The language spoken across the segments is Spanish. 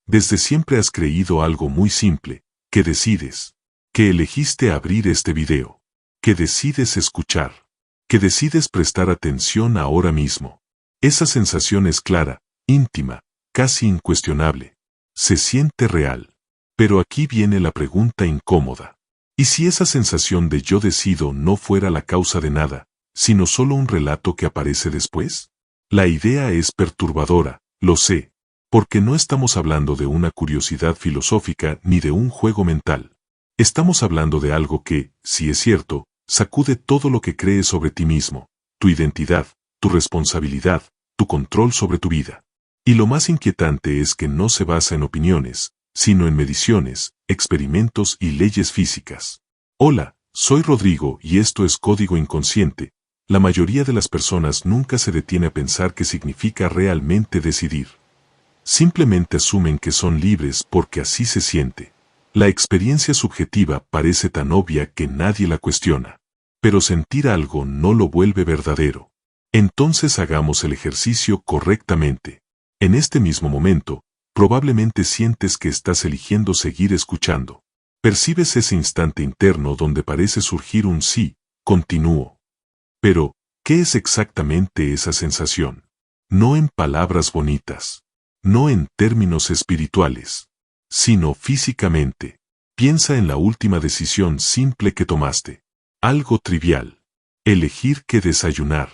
Desde siempre has creído algo muy simple, que decides, que elegiste abrir este video, que decides escuchar, que decides prestar atención ahora mismo. Esa sensación es clara, íntima, casi incuestionable. Se siente real. Pero aquí viene la pregunta incómoda. ¿Y si esa sensación de yo decido no fuera la causa de nada, sino solo un relato que aparece después? La idea es perturbadora, lo sé, porque no estamos hablando de una curiosidad filosófica ni de un juego mental. Estamos hablando de algo que, si es cierto, sacude todo lo que crees sobre ti mismo, tu identidad, tu responsabilidad, tu control sobre tu vida. Y lo más inquietante es que no se basa en opiniones, sino en mediciones, experimentos y leyes físicas. Hola, soy Rodrigo y esto es Código Inconsciente. La mayoría de las personas nunca se detiene a pensar qué significa realmente decidir. Simplemente asumen que son libres porque así se siente. La experiencia subjetiva parece tan obvia que nadie la cuestiona. Pero sentir algo no lo vuelve verdadero. Entonces hagamos el ejercicio correctamente. En este mismo momento, probablemente sientes que estás eligiendo seguir escuchando. Percibes ese instante interno donde parece surgir un sí, continúo. Pero, ¿qué es exactamente esa sensación? No en palabras bonitas, no en términos espirituales, sino físicamente. Piensa en la última decisión simple que tomaste. Algo trivial. Elegir qué desayunar.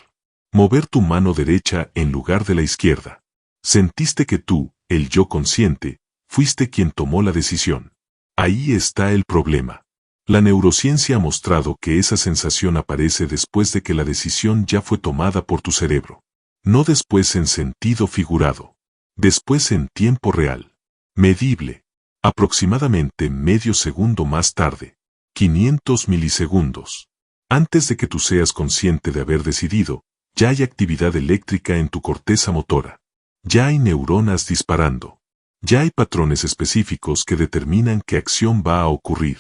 Mover tu mano derecha en lugar de la izquierda. Sentiste que tú, el yo consciente, fuiste quien tomó la decisión. Ahí está el problema. La neurociencia ha mostrado que esa sensación aparece después de que la decisión ya fue tomada por tu cerebro. No después en sentido figurado. Después en tiempo real. Medible. Aproximadamente medio segundo más tarde. 500 milisegundos. Antes de que tú seas consciente de haber decidido, ya hay actividad eléctrica en tu corteza motora. Ya hay neuronas disparando. Ya hay patrones específicos que determinan qué acción va a ocurrir.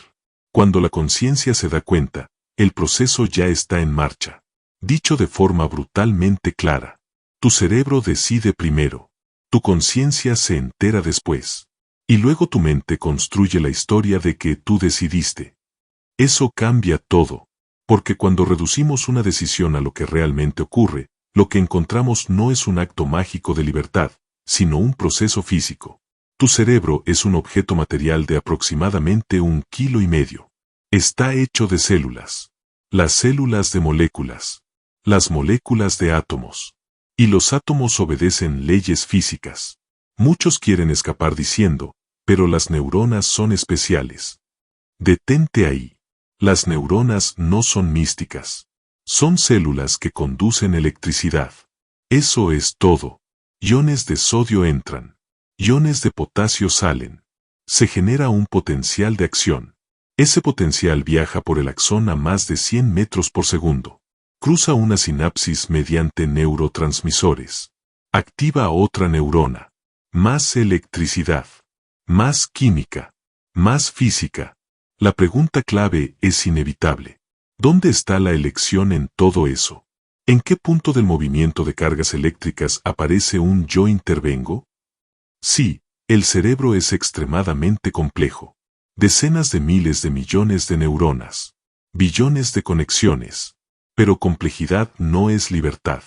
Cuando la conciencia se da cuenta, el proceso ya está en marcha. Dicho de forma brutalmente clara, tu cerebro decide primero. Tu conciencia se entera después. Y luego tu mente construye la historia de que tú decidiste. Eso cambia todo. Porque cuando reducimos una decisión a lo que realmente ocurre, lo que encontramos no es un acto mágico de libertad, sino un proceso físico. Tu cerebro es un objeto material de aproximadamente 1,5 kilos. Está hecho de células. Las células de moléculas. Las moléculas de átomos. Y los átomos obedecen leyes físicas. Muchos quieren escapar diciendo, pero las neuronas son especiales. Detente ahí. Las neuronas no son místicas. Son células que conducen electricidad. Eso es todo. Iones de sodio entran. Iones de potasio salen. Se genera un potencial de acción. Ese potencial viaja por el axón a más de 100 metros por segundo. Cruza una sinapsis mediante neurotransmisores. Activa otra neurona. Más electricidad. Más química. Más física. La pregunta clave es inevitable. ¿Dónde está la elección en todo eso? ¿En qué punto del movimiento de cargas eléctricas aparece un yo intervengo? Sí, el cerebro es extremadamente complejo. Decenas de miles de millones de neuronas. Billones de conexiones. Pero complejidad no es libertad.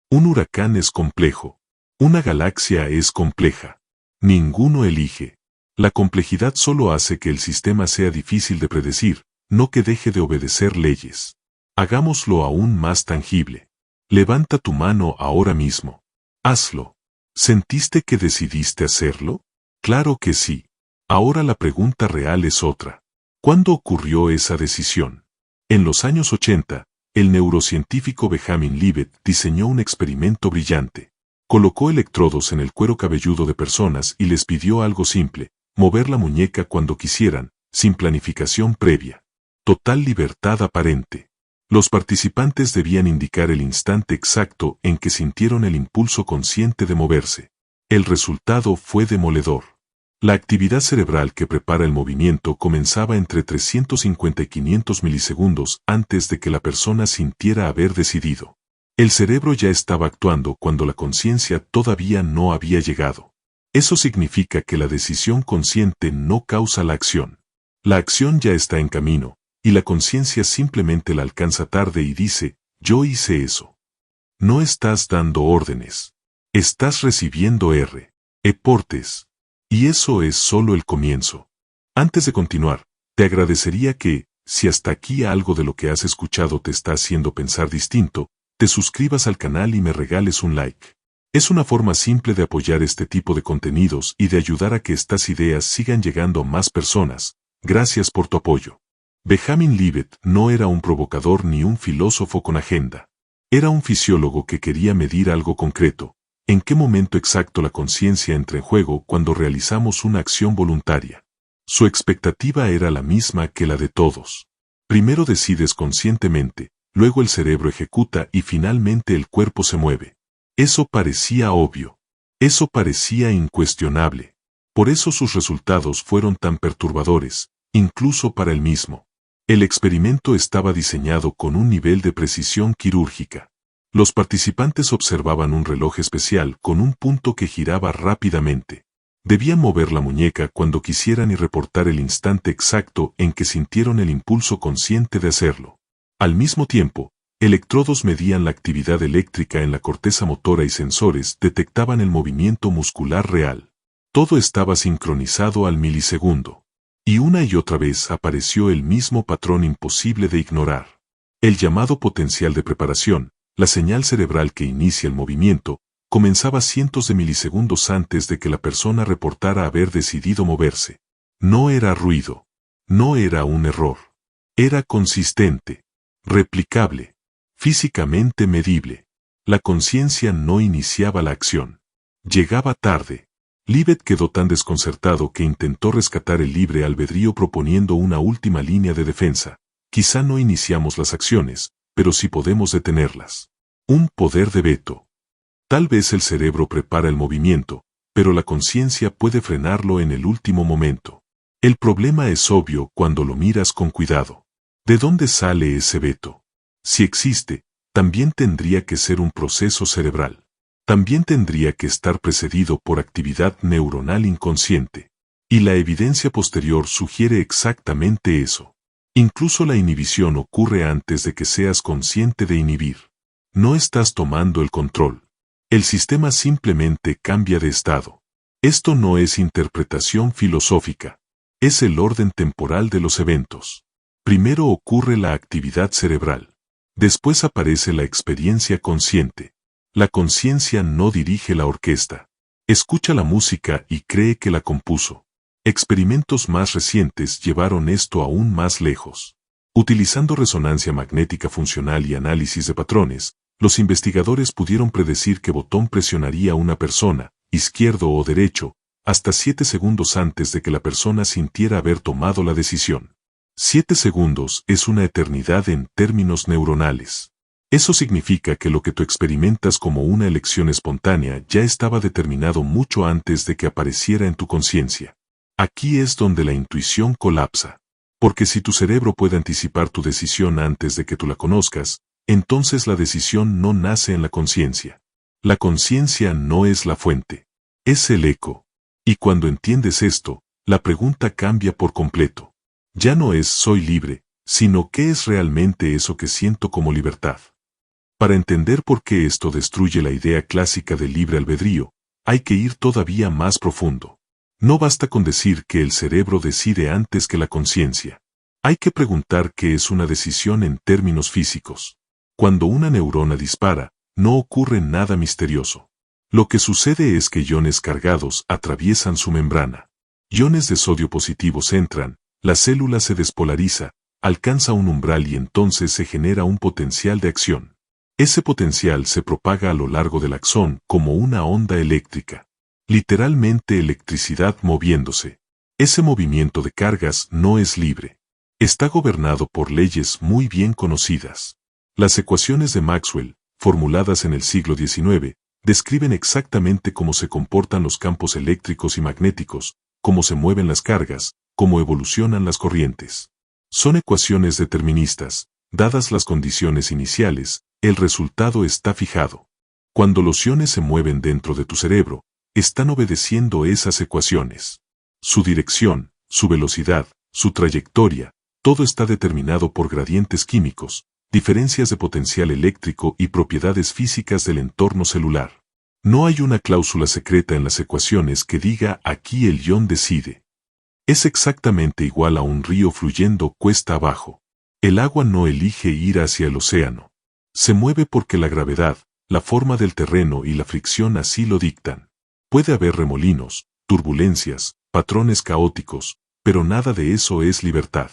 Un huracán es complejo. Una galaxia es compleja. Ninguno elige. La complejidad solo hace que el sistema sea difícil de predecir, no que deje de obedecer leyes. Hagámoslo aún más tangible. Levanta tu mano ahora mismo. Hazlo. ¿Sentiste que decidiste hacerlo? Claro que sí. Ahora la pregunta real es otra. ¿Cuándo ocurrió esa decisión? En los años 80, el neurocientífico Benjamin Libet diseñó un experimento brillante. Colocó electrodos en el cuero cabelludo de personas y les pidió algo simple, mover la muñeca cuando quisieran, sin planificación previa. Total libertad aparente. Los participantes debían indicar el instante exacto en que sintieron el impulso consciente de moverse. El resultado fue demoledor. La actividad cerebral que prepara el movimiento comenzaba entre 350 y 500 milisegundos antes de que la persona sintiera haber decidido. El cerebro ya estaba actuando cuando la conciencia todavía no había llegado. Eso significa que la decisión consciente no causa la acción. La acción ya está en camino, y la conciencia simplemente la alcanza tarde y dice, yo hice eso. No estás dando órdenes. Estás recibiendo reportes. Y eso es solo el comienzo. Antes de continuar, te agradecería que, si hasta aquí algo de lo que has escuchado te está haciendo pensar distinto, te suscribas al canal y me regales un like. Es una forma simple de apoyar este tipo de contenidos y de ayudar a que estas ideas sigan llegando a más personas. Gracias por tu apoyo. Benjamin Libet no era un provocador ni un filósofo con agenda. Era un fisiólogo que quería medir algo concreto. ¿En qué momento exacto la conciencia entra en juego cuando realizamos una acción voluntaria? Su expectativa era la misma que la de todos. Primero decides conscientemente, luego el cerebro ejecuta y finalmente el cuerpo se mueve. Eso parecía obvio. Eso parecía incuestionable. Por eso sus resultados fueron tan perturbadores, incluso para él mismo. El experimento estaba diseñado con un nivel de precisión quirúrgica. Los participantes observaban un reloj especial con un punto que giraba rápidamente. Debían mover la muñeca cuando quisieran y reportar el instante exacto en que sintieron el impulso consciente de hacerlo. Al mismo tiempo, electrodos medían la actividad eléctrica en la corteza motora y sensores detectaban el movimiento muscular real. Todo estaba sincronizado al milisegundo. Y una y otra vez apareció el mismo patrón imposible de ignorar. El llamado potencial de preparación, la señal cerebral que inicia el movimiento, comenzaba cientos de milisegundos antes de que la persona reportara haber decidido moverse. No era ruido. No era un error. Era consistente, replicable, físicamente medible. La conciencia no iniciaba la acción. Llegaba tarde. Libet quedó tan desconcertado que intentó rescatar el libre albedrío proponiendo una última línea de defensa. Quizá no iniciamos las acciones, pero sí podemos detenerlas. Un poder de veto. Tal vez el cerebro prepara el movimiento, pero la conciencia puede frenarlo en el último momento. El problema es obvio cuando lo miras con cuidado. ¿De dónde sale ese veto? Si existe, también tendría que ser un proceso cerebral. También tendría que estar precedido por actividad neuronal inconsciente. Y la evidencia posterior sugiere exactamente eso. Incluso la inhibición ocurre antes de que seas consciente de inhibir. No estás tomando el control. El sistema simplemente cambia de estado. Esto no es interpretación filosófica. Es el orden temporal de los eventos. Primero ocurre la actividad cerebral. Después aparece la experiencia consciente. La conciencia no dirige la orquesta. Escucha la música y cree que la compuso. Experimentos más recientes llevaron esto aún más lejos. Utilizando resonancia magnética funcional y análisis de patrones, los investigadores pudieron predecir qué botón presionaría una persona, izquierdo o derecho, hasta 7 segundos antes de que la persona sintiera haber tomado la decisión. 7 segundos es una eternidad en términos neuronales. Eso significa que lo que tú experimentas como una elección espontánea ya estaba determinado mucho antes de que apareciera en tu conciencia. Aquí es donde la intuición colapsa. Porque si tu cerebro puede anticipar tu decisión antes de que tú la conozcas, entonces la decisión no nace en la conciencia. La conciencia no es la fuente. Es el eco. Y cuando entiendes esto, la pregunta cambia por completo. Ya no es soy libre, sino qué es realmente eso que siento como libertad. Para entender por qué esto destruye la idea clásica del libre albedrío, hay que ir todavía más profundo. No basta con decir que el cerebro decide antes que la conciencia. Hay que preguntar qué es una decisión en términos físicos. Cuando una neurona dispara, no ocurre nada misterioso. Lo que sucede es que iones cargados atraviesan su membrana. Iones de sodio positivos entran, la célula se despolariza, alcanza un umbral y entonces se genera un potencial de acción. Ese potencial se propaga a lo largo del axón como una onda eléctrica. Literalmente electricidad moviéndose. Ese movimiento de cargas no es libre. Está gobernado por leyes muy bien conocidas. Las ecuaciones de Maxwell, formuladas en el siglo XIX, describen exactamente cómo se comportan los campos eléctricos y magnéticos, cómo se mueven las cargas, cómo evolucionan las corrientes. Son ecuaciones deterministas. Dadas las condiciones iniciales, el resultado está fijado. Cuando los iones se mueven dentro de tu cerebro, están obedeciendo esas ecuaciones. Su dirección, su velocidad, su trayectoria, todo está determinado por gradientes químicos, diferencias de potencial eléctrico y propiedades físicas del entorno celular. No hay una cláusula secreta en las ecuaciones que diga aquí el ion decide. Es exactamente igual a un río fluyendo cuesta abajo. El agua no elige ir hacia el océano. Se mueve porque la gravedad, la forma del terreno y la fricción así lo dictan. Puede haber remolinos, turbulencias, patrones caóticos, pero nada de eso es libertad.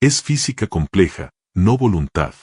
Es física compleja, no voluntad.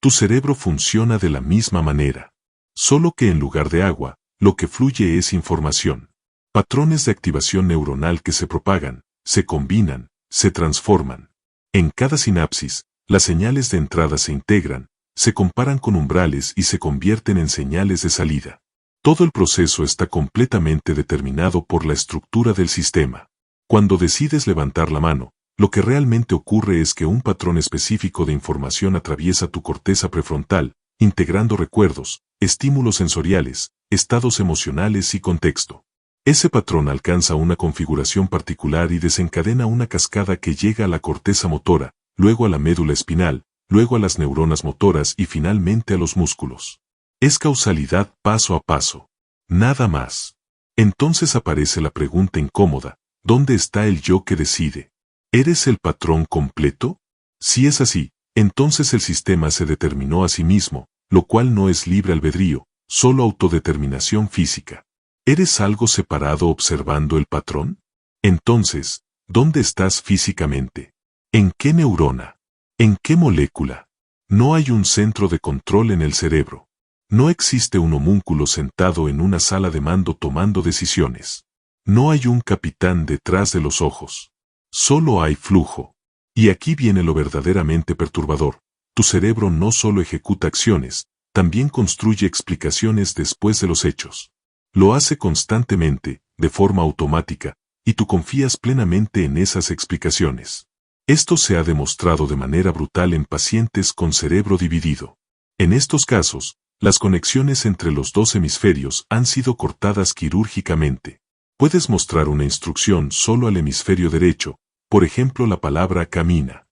Tu cerebro funciona de la misma manera. Solo que en lugar de agua, lo que fluye es información. Patrones de activación neuronal que se propagan, se combinan, se transforman. En cada sinapsis, las señales de entrada se integran, se comparan con umbrales y se convierten en señales de salida. Todo el proceso está completamente determinado por la estructura del sistema. Cuando decides levantar la mano, lo que realmente ocurre es que un patrón específico de información atraviesa tu corteza prefrontal, integrando recuerdos, estímulos sensoriales, estados emocionales y contexto. Ese patrón alcanza una configuración particular y desencadena una cascada que llega a la corteza motora, luego a la médula espinal, luego a las neuronas motoras y finalmente a los músculos. Es causalidad paso a paso. Nada más. Entonces aparece la pregunta incómoda, ¿dónde está el yo que decide? ¿Eres el patrón completo? Si es así, entonces el sistema se determinó a sí mismo, lo cual no es libre albedrío, solo autodeterminación física. ¿Eres algo separado observando el patrón? Entonces, ¿dónde estás físicamente? ¿En qué neurona? ¿En qué molécula? No hay un centro de control en el cerebro. No existe un homúnculo sentado en una sala de mando tomando decisiones. No hay un capitán detrás de los ojos. Solo hay flujo. Y aquí viene lo verdaderamente perturbador. Tu cerebro no solo ejecuta acciones, también construye explicaciones después de los hechos. Lo hace constantemente, de forma automática, y tú confías plenamente en esas explicaciones. Esto se ha demostrado de manera brutal en pacientes con cerebro dividido. En estos casos, las conexiones entre los dos hemisferios han sido cortadas quirúrgicamente. Puedes mostrar una instrucción solo al hemisferio derecho, por ejemplo la palabra camina.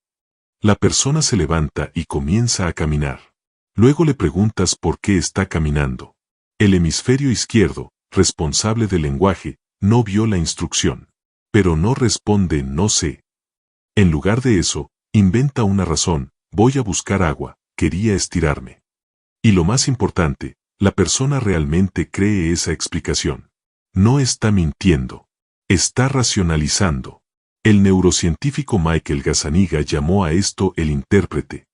La persona se levanta y comienza a caminar. Luego le preguntas por qué está caminando. El hemisferio izquierdo, responsable del lenguaje, no vio la instrucción. Pero no responde no sé. En lugar de eso, inventa una razón, voy a buscar agua, quería estirarme. Y lo más importante, la persona realmente cree esa explicación. No está mintiendo. Está racionalizando. El neurocientífico Michael Gazzaniga llamó a esto el intérprete.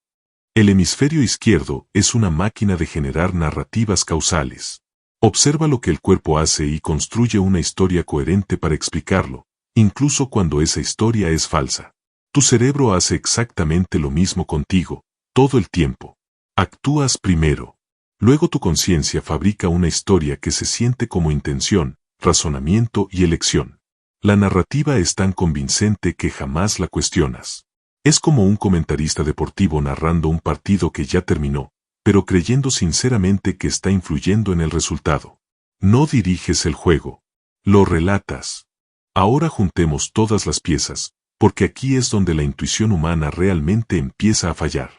El hemisferio izquierdo es una máquina de generar narrativas causales. Observa lo que el cuerpo hace y construye una historia coherente para explicarlo, incluso cuando esa historia es falsa. Tu cerebro hace exactamente lo mismo contigo, todo el tiempo. Actúas primero. Luego tu conciencia fabrica una historia que se siente como intención, razonamiento y elección. La narrativa es tan convincente que jamás la cuestionas. Es como un comentarista deportivo narrando un partido que ya terminó, pero creyendo sinceramente que está influyendo en el resultado. No diriges el juego. Lo relatas. Ahora juntemos todas las piezas, porque aquí es donde la intuición humana realmente empieza a fallar.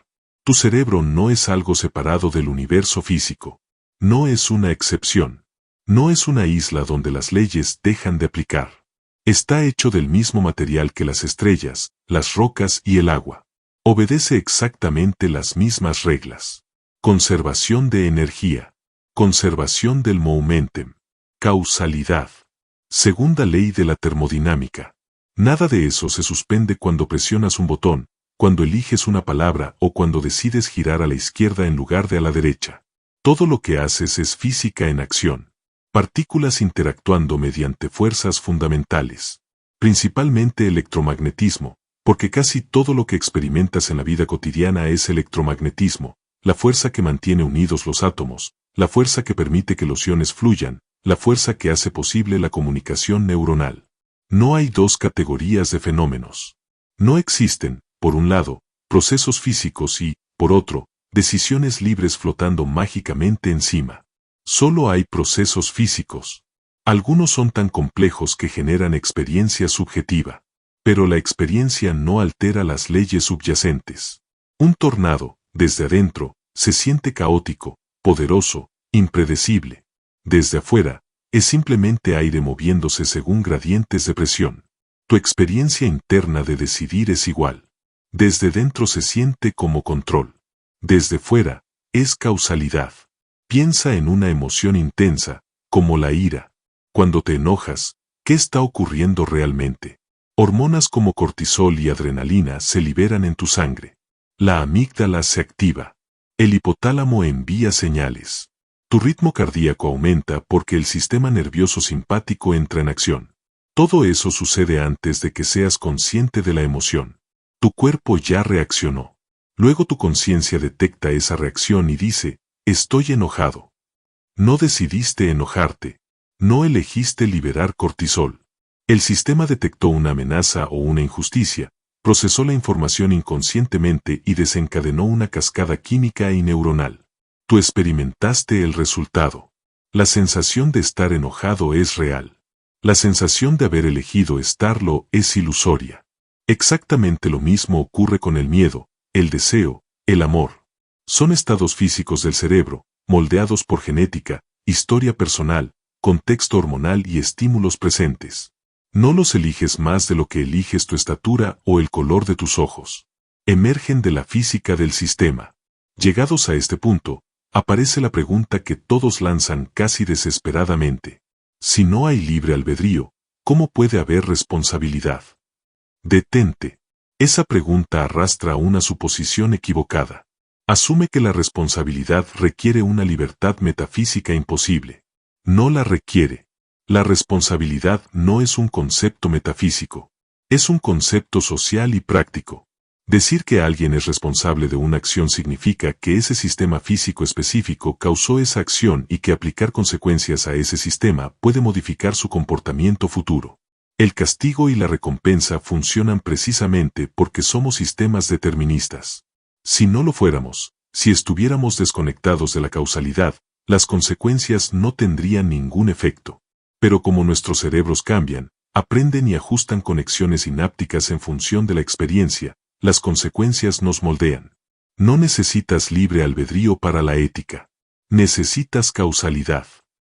Tu cerebro no es algo separado del universo físico. No es una excepción. No es una isla donde las leyes dejan de aplicar. Está hecho del mismo material que las estrellas, las rocas y el agua. Obedece exactamente las mismas reglas. Conservación de energía. Conservación del momentum. Causalidad. Segunda ley de la termodinámica. Nada de eso se suspende cuando presionas un botón, cuando eliges una palabra o cuando decides girar a la izquierda en lugar de a la derecha. Todo lo que haces es física en acción. Partículas interactuando mediante fuerzas fundamentales. Principalmente electromagnetismo, porque casi todo lo que experimentas en la vida cotidiana es electromagnetismo, la fuerza que mantiene unidos los átomos, la fuerza que permite que los iones fluyan, la fuerza que hace posible la comunicación neuronal. No hay dos categorías de fenómenos. No existen, por un lado, procesos físicos y, por otro, decisiones libres flotando mágicamente encima. Solo hay procesos físicos. Algunos son tan complejos que generan experiencia subjetiva, pero la experiencia no altera las leyes subyacentes. Un tornado, desde adentro, se siente caótico, poderoso, impredecible. Desde afuera, es simplemente aire moviéndose según gradientes de presión. Tu experiencia interna de decidir es igual. Desde dentro se siente como control. Desde fuera, es causalidad. Piensa en una emoción intensa, como la ira. Cuando te enojas, ¿qué está ocurriendo realmente? Hormonas como cortisol y adrenalina se liberan en tu sangre. La amígdala se activa. El hipotálamo envía señales. Tu ritmo cardíaco aumenta porque el sistema nervioso simpático entra en acción. Todo eso sucede antes de que seas consciente de la emoción. Tu cuerpo ya reaccionó. Luego tu conciencia detecta esa reacción y dice, estoy enojado. No decidiste enojarte. No elegiste liberar cortisol. El sistema detectó una amenaza o una injusticia, procesó la información inconscientemente y desencadenó una cascada química y neuronal. Tú experimentaste el resultado. La sensación de estar enojado es real. La sensación de haber elegido estarlo es ilusoria. Exactamente lo mismo ocurre con el miedo, el deseo, el amor. Son estados físicos del cerebro, moldeados por genética, historia personal, contexto hormonal y estímulos presentes. No los eliges más de lo que eliges tu estatura o el color de tus ojos. Emergen de la física del sistema. Llegados a este punto, aparece la pregunta que todos lanzan casi desesperadamente. Si no hay libre albedrío, ¿cómo puede haber responsabilidad? Detente. Esa pregunta arrastra una suposición equivocada. Asume que la responsabilidad requiere una libertad metafísica imposible. No la requiere. La responsabilidad no es un concepto metafísico. Es un concepto social y práctico. Decir que alguien es responsable de una acción significa que ese sistema físico específico causó esa acción y que aplicar consecuencias a ese sistema puede modificar su comportamiento futuro. El castigo y la recompensa funcionan precisamente porque somos sistemas deterministas. Si no lo fuéramos, si estuviéramos desconectados de la causalidad, las consecuencias no tendrían ningún efecto. Pero como nuestros cerebros cambian, aprenden y ajustan conexiones sinápticas en función de la experiencia, las consecuencias nos moldean. No necesitas libre albedrío para la ética. Necesitas causalidad.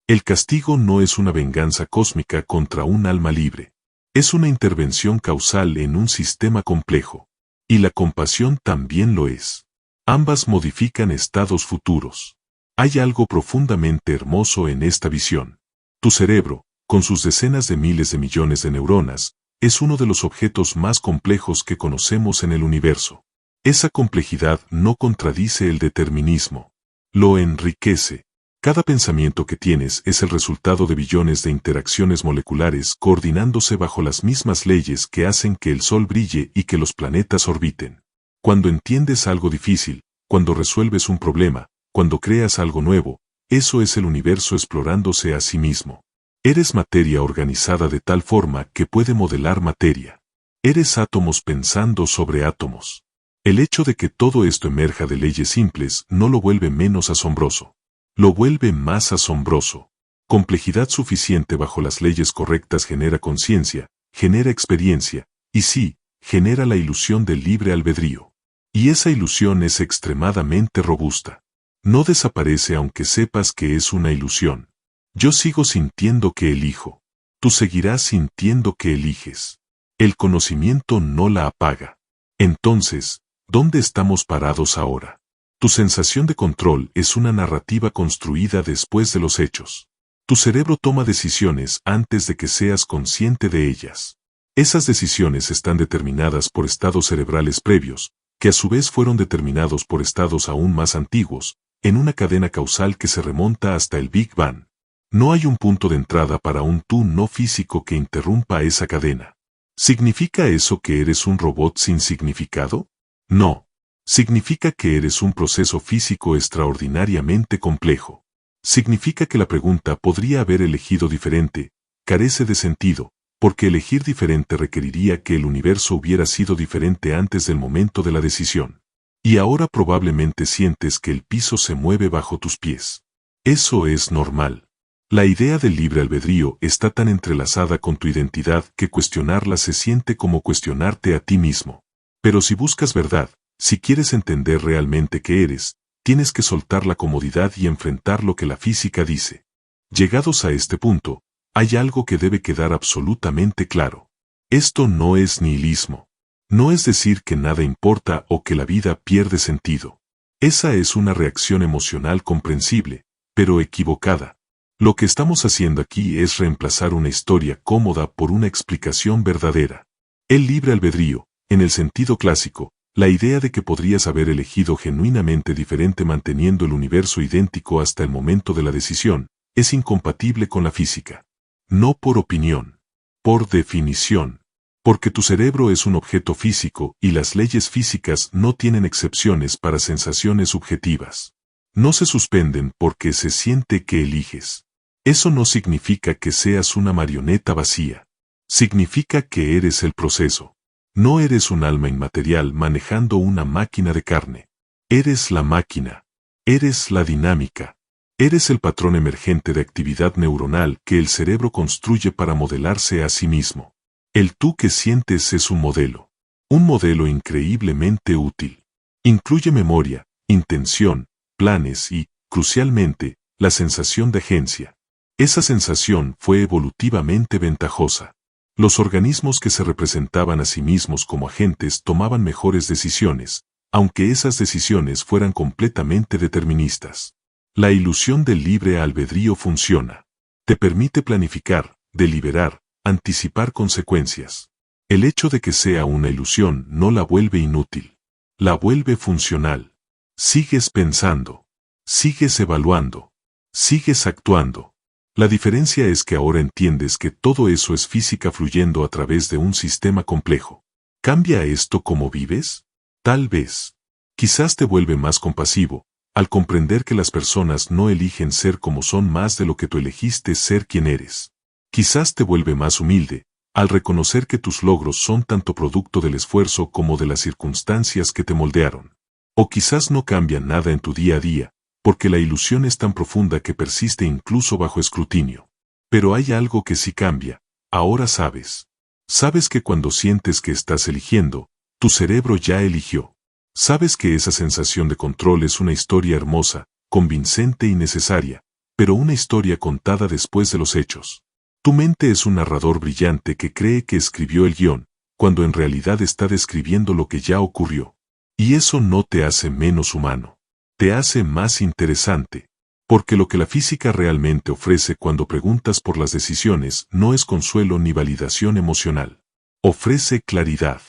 El castigo no es una venganza cósmica contra un alma libre. Es una intervención causal en un sistema complejo. Y la compasión también lo es. Ambas modifican estados futuros. Hay algo profundamente hermoso en esta visión. Tu cerebro, con sus decenas de miles de millones de neuronas, es uno de los objetos más complejos que conocemos en el universo. Esa complejidad no contradice el determinismo. Lo enriquece. Cada pensamiento que tienes es el resultado de billones de interacciones moleculares coordinándose bajo las mismas leyes que hacen que el Sol brille y que los planetas orbiten. Cuando entiendes algo difícil, cuando resuelves un problema, cuando creas algo nuevo, eso es el universo explorándose a sí mismo. Eres materia organizada de tal forma que puede modelar materia. Eres átomos pensando sobre átomos. El hecho de que todo esto emerja de leyes simples no lo vuelve menos asombroso. Lo vuelve más asombroso. Complejidad suficiente bajo las leyes correctas genera conciencia, genera experiencia, y sí, genera la ilusión del libre albedrío. Y esa ilusión es extremadamente robusta. No desaparece aunque sepas que es una ilusión. Yo sigo sintiendo que elijo. Tú seguirás sintiendo que eliges. El conocimiento no la apaga. Entonces, ¿dónde estamos parados ahora? Tu sensación de control es una narrativa construida después de los hechos. Tu cerebro toma decisiones antes de que seas consciente de ellas. Esas decisiones están determinadas por estados cerebrales previos, que a su vez fueron determinados por estados aún más antiguos, en una cadena causal que se remonta hasta el Big Bang. No hay un punto de entrada para un tú no físico que interrumpa esa cadena. ¿Significa eso que eres un robot sin significado? No. Significa que eres un proceso físico extraordinariamente complejo. Significa que la pregunta podría haber elegido diferente, carece de sentido, porque elegir diferente requeriría que el universo hubiera sido diferente antes del momento de la decisión. Y ahora probablemente sientes que el piso se mueve bajo tus pies. Eso es normal. La idea del libre albedrío está tan entrelazada con tu identidad que cuestionarla se siente como cuestionarte a ti mismo. Pero si buscas verdad, si quieres entender realmente qué eres, tienes que soltar la comodidad y enfrentar lo que la física dice. Llegados a este punto, hay algo que debe quedar absolutamente claro. Esto no es nihilismo. No es decir que nada importa o que la vida pierde sentido. Esa es una reacción emocional comprensible, pero equivocada. Lo que estamos haciendo aquí es reemplazar una historia cómoda por una explicación verdadera. El libre albedrío, en el sentido clásico, la idea de que podrías haber elegido genuinamente diferente manteniendo el universo idéntico hasta el momento de la decisión, es incompatible con la física. No por opinión. Por definición. Porque tu cerebro es un objeto físico y las leyes físicas no tienen excepciones para sensaciones subjetivas. No se suspenden porque se siente que eliges. Eso no significa que seas una marioneta vacía. Significa que eres el proceso. No eres un alma inmaterial manejando una máquina de carne. Eres la máquina. Eres la dinámica. Eres el patrón emergente de actividad neuronal que el cerebro construye para modelarse a sí mismo. El tú que sientes es un modelo. Un modelo increíblemente útil. Incluye memoria, intención, planes y, crucialmente, la sensación de agencia. Esa sensación fue evolutivamente ventajosa. Los organismos que se representaban a sí mismos como agentes tomaban mejores decisiones, aunque esas decisiones fueran completamente deterministas. La ilusión del libre albedrío funciona. Te permite planificar, deliberar, anticipar consecuencias. El hecho de que sea una ilusión no la vuelve inútil. La vuelve funcional. Sigues pensando. Sigues evaluando. Sigues actuando. La diferencia es que ahora entiendes que todo eso es física fluyendo a través de un sistema complejo. ¿Cambia esto cómo vives? Tal vez. Quizás te vuelve más compasivo, al comprender que las personas no eligen ser como son más de lo que tú elegiste ser quien eres. Quizás te vuelve más humilde, al reconocer que tus logros son tanto producto del esfuerzo como de las circunstancias que te moldearon. O quizás no cambia nada en tu día a día, porque la ilusión es tan profunda que persiste incluso bajo escrutinio. Pero hay algo que sí cambia, ahora sabes. Sabes que cuando sientes que estás eligiendo, tu cerebro ya eligió. Sabes que esa sensación de control es una historia hermosa, convincente y necesaria, pero una historia contada después de los hechos. Tu mente es un narrador brillante que cree que escribió el guión, cuando en realidad está describiendo lo que ya ocurrió. Y eso no te hace menos humano. Te hace más interesante, porque lo que la física realmente ofrece cuando preguntas por las decisiones no es consuelo ni validación emocional. Ofrece claridad.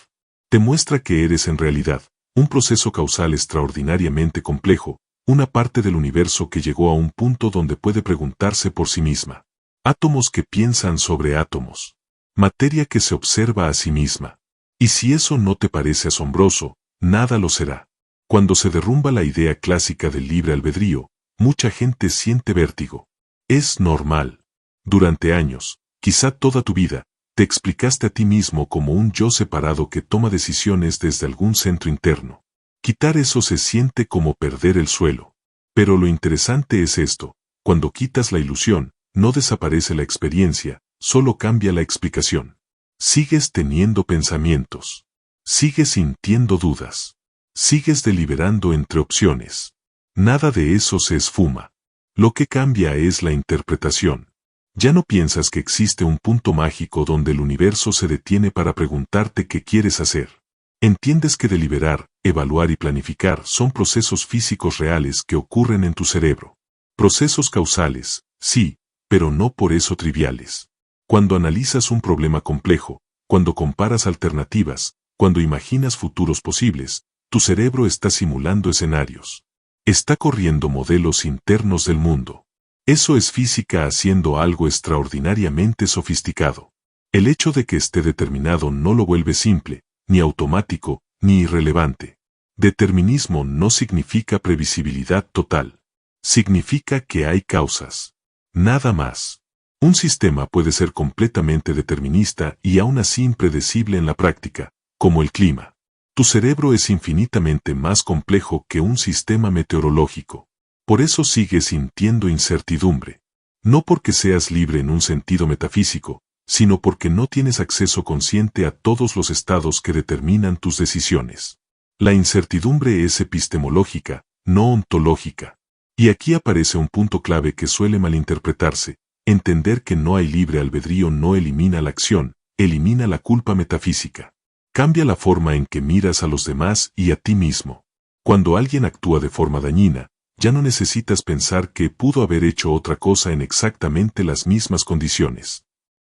Te muestra que eres en realidad un proceso causal extraordinariamente complejo, una parte del universo que llegó a un punto donde puede preguntarse por sí misma. Átomos que piensan sobre átomos. Materia que se observa a sí misma. Y si eso no te parece asombroso, nada lo será. Cuando se derrumba la idea clásica del libre albedrío, mucha gente siente vértigo. Es normal. Durante años, quizá toda tu vida, te explicaste a ti mismo como un yo separado que toma decisiones desde algún centro interno. Quitar eso se siente como perder el suelo. Pero lo interesante es esto, cuando quitas la ilusión, no desaparece la experiencia, solo cambia la explicación. Sigues teniendo pensamientos. Sigues sintiendo dudas. Sigues deliberando entre opciones. Nada de eso se esfuma. Lo que cambia es la interpretación. Ya no piensas que existe un punto mágico donde el universo se detiene para preguntarte qué quieres hacer. Entiendes que deliberar, evaluar y planificar son procesos físicos reales que ocurren en tu cerebro. Procesos causales, sí, pero no por eso triviales. Cuando analizas un problema complejo, cuando comparas alternativas, cuando imaginas futuros posibles, tu cerebro está simulando escenarios. Está corriendo modelos internos del mundo. Eso es física haciendo algo extraordinariamente sofisticado. El hecho de que esté determinado no lo vuelve simple, ni automático, ni irrelevante. Determinismo no significa previsibilidad total. Significa que hay causas. Nada más. Un sistema puede ser completamente determinista y aún así impredecible en la práctica, como el clima. Tu cerebro es infinitamente más complejo que un sistema meteorológico. Por eso sigues sintiendo incertidumbre. No porque seas libre en un sentido metafísico, sino porque no tienes acceso consciente a todos los estados que determinan tus decisiones. La incertidumbre es epistemológica, no ontológica. Y aquí aparece un punto clave que suele malinterpretarse. Entender que no hay libre albedrío no elimina la acción, elimina la culpa metafísica. Cambia la forma en que miras a los demás y a ti mismo. Cuando alguien actúa de forma dañina, ya no necesitas pensar que pudo haber hecho otra cosa en exactamente las mismas condiciones.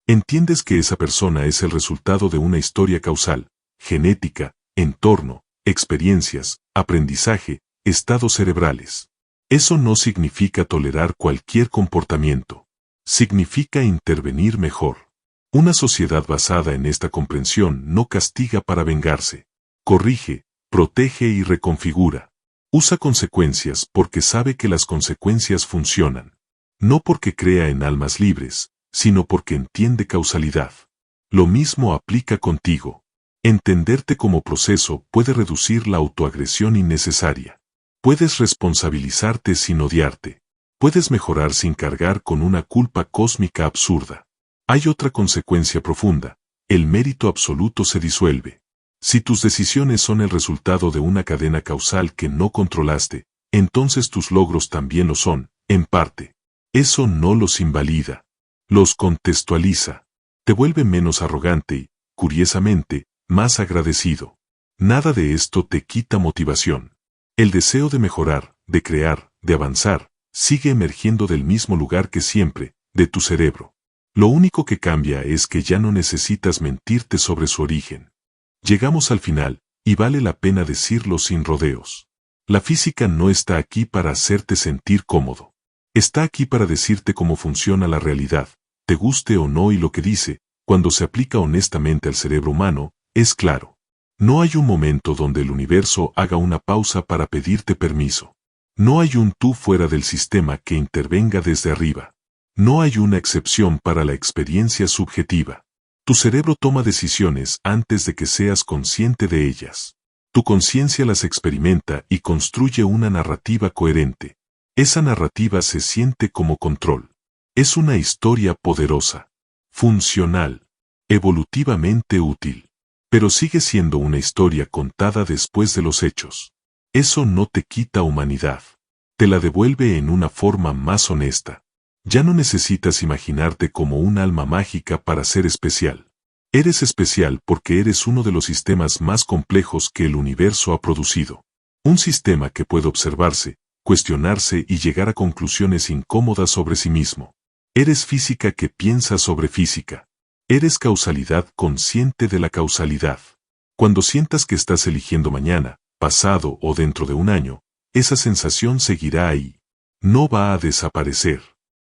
Entiendes que esa persona es el resultado de una historia causal, genética, entorno, experiencias, aprendizaje, estados cerebrales. Eso no significa tolerar cualquier comportamiento. Significa intervenir mejor. Una sociedad basada en esta comprensión no castiga para vengarse. Corrige, protege y reconfigura. Usa consecuencias porque sabe que las consecuencias funcionan. No porque crea en almas libres, sino porque entiende causalidad. Lo mismo aplica contigo. Entenderte como proceso puede reducir la autoagresión innecesaria. Puedes responsabilizarte sin odiarte. Puedes mejorar sin cargar con una culpa cósmica absurda. Hay otra consecuencia profunda. El mérito absoluto se disuelve. Si tus decisiones son el resultado de una cadena causal que no controlaste, entonces tus logros también lo son, en parte. Eso no los invalida. Los contextualiza. Te vuelve menos arrogante y, curiosamente, más agradecido. Nada de esto te quita motivación. El deseo de mejorar, de crear, de avanzar, sigue emergiendo del mismo lugar que siempre, de tu cerebro. Lo único que cambia es que ya no necesitas mentirte sobre su origen. Llegamos al final, y vale la pena decirlo sin rodeos. La física no está aquí para hacerte sentir cómodo. Está aquí para decirte cómo funciona la realidad, te guste o no, y lo que dice, cuando se aplica honestamente al cerebro humano, es claro. No hay un momento donde el universo haga una pausa para pedirte permiso. No hay un tú fuera del sistema que intervenga desde arriba. No hay una excepción para la experiencia subjetiva. Tu cerebro toma decisiones antes de que seas consciente de ellas. Tu conciencia las experimenta y construye una narrativa coherente. Esa narrativa se siente como control. Es una historia poderosa, funcional, evolutivamente útil. Pero sigue siendo una historia contada después de los hechos. Eso no te quita humanidad. Te la devuelve en una forma más honesta. Ya no necesitas imaginarte como un alma mágica para ser especial. Eres especial porque eres uno de los sistemas más complejos que el universo ha producido. Un sistema que puede observarse, cuestionarse y llegar a conclusiones incómodas sobre sí mismo. Eres física que piensa sobre física. Eres causalidad consciente de la causalidad. Cuando sientas que estás eligiendo mañana, pasado o dentro de un año, esa sensación seguirá ahí. No va a desaparecer.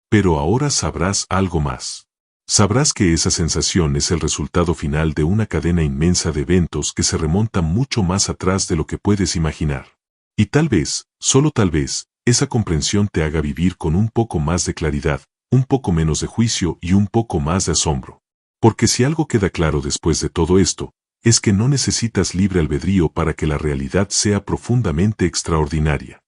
Pero ahora sabrás algo más. Sabrás que esa sensación es el resultado final de una cadena inmensa de eventos que se remontan mucho más atrás de lo que puedes imaginar. Y tal vez, solo tal vez, esa comprensión te haga vivir con un poco más de claridad, un poco menos de juicio y un poco más de asombro. Porque si algo queda claro después de todo esto, es que no necesitas libre albedrío para que la realidad sea profundamente extraordinaria.